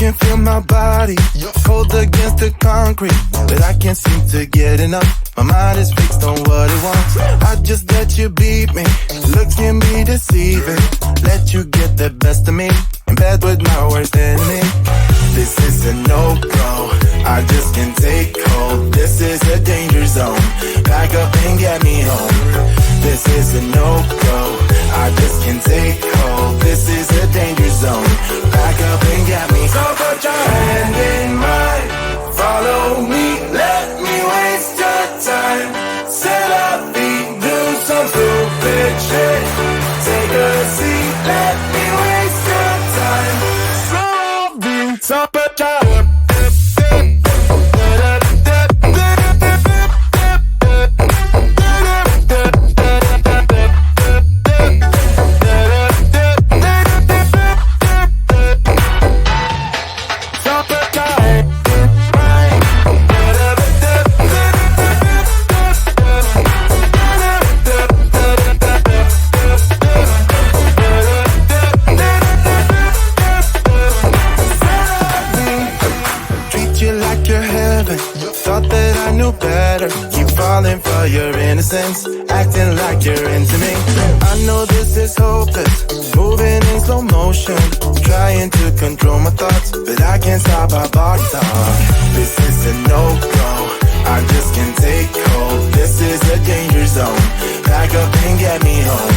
can feel my body cold against the concrete, but I can't seem to get enough. My mind is fixed on what it wants. I just let you beat me. Looks can be deceiving. Let you get the best of me in bed with my worst enemy. This is a no-go. I just can't take hold. This is a danger zone. Pack up and get me home. This is a no-go. I just can't take hold. This is a danger zone. Pack up and get me. So put your hand in mine. Follow me. Let me waste your time. Set up feet. Do some stupid shit. Take a seat. Let me waste your time. So put your for your innocence, acting like you're into me. I know this is hopeless, moving in slow motion, trying to control my thoughts, but I can't stop our body talk. This is a no-go, I just can't take hold. This is a danger zone, pack up and get me home.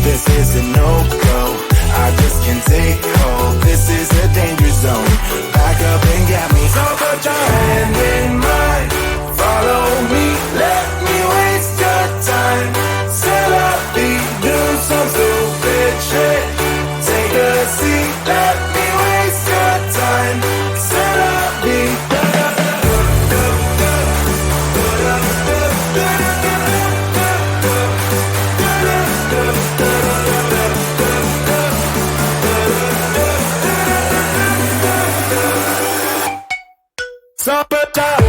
This is a no-go, I just can't take hold. This is a danger zone, pack up and get me. So put your hand in mine. Follow me, let me waste your time. Set up feet, do some stupid shit. Take a seat, let me waste your time. Set up feet. So put your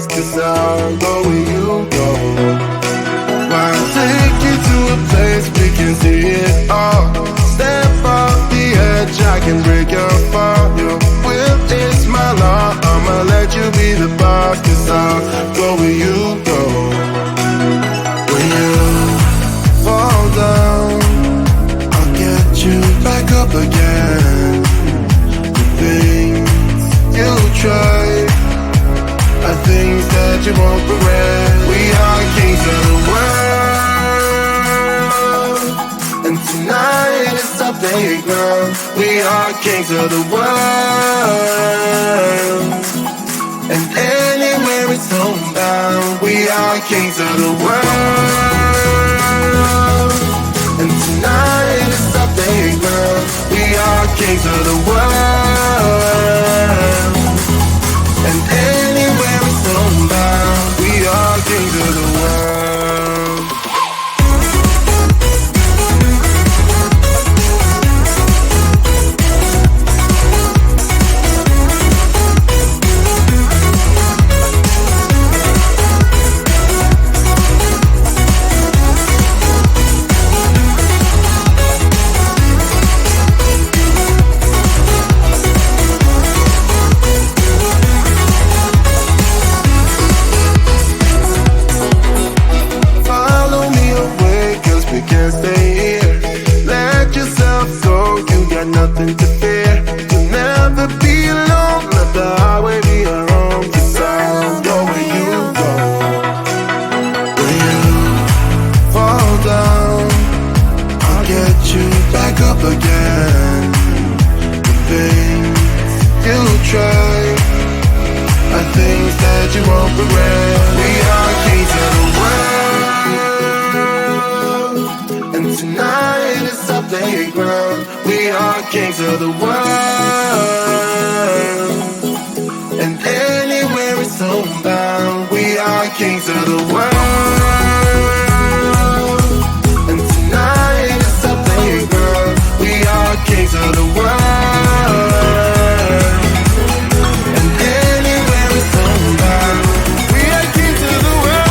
boss, 'cause I'll go where you go. Why take you to a place we can see it all? Step off the edge, I can break your fall. Your will is my law, I'ma let you be the boss, 'cause I'll go where you go. When you fall down, I'll get you back up again. The things you try are things that you won't regret. We are kings of the world, and tonight is our playground. We are kings of the world, and anywhere it's homebound. We are kings of the world, and tonight is our playground. We are kings of the world, and anywhere it's homebound. We are kings of the world. Nothing to fear, you'll never be alone. Let the highway be your home, 'cause I'll go where you go. When you fall down, I'll get you back up again. The things you try are things that you won't regret. We are kings of the world, and tonight is our playground. We are kings of the world, and anywhere it's homebound. We are kings of the world, and tonight is our playground. We are kings of the world, and anywhere it's homebound. We are kings of the world.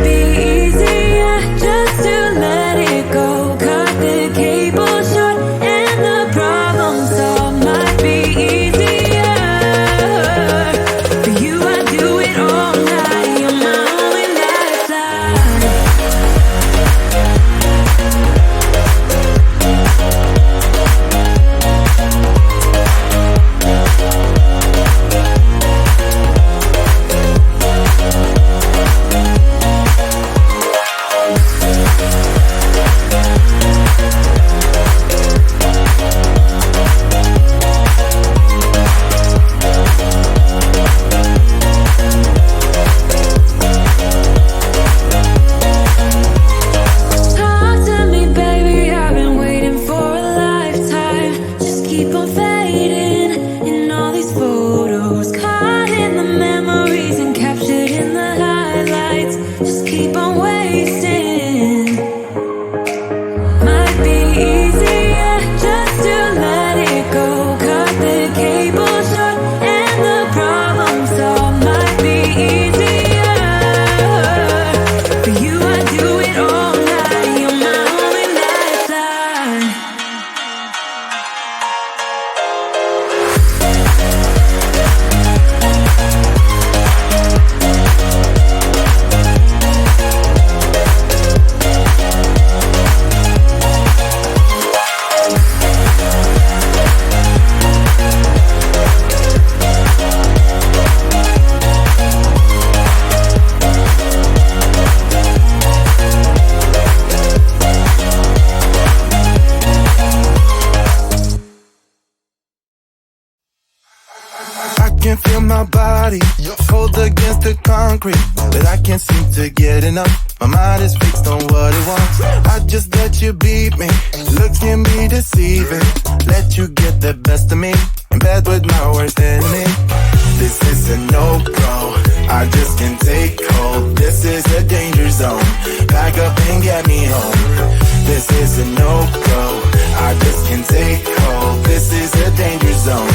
Be fading in all these photos, caught in the memories and captured in the highlights. Just keep on wasting. Might be easier just to let it go. Cut the cable short and the problem solved. Might be easier for you. I do it all night. You're my only lifeline. I can feel my body cold against the concrete, but I can't seem to get enough. My mind is fixed on what it wants. I just let you beat me. Looks can be deceiving. Let you get the best of me in bed with my worst enemy. This is a no-go. I just can't take hold. This is a danger zone. Back up and get me home. This is a no-go. I just can't take hold. This is a danger zone.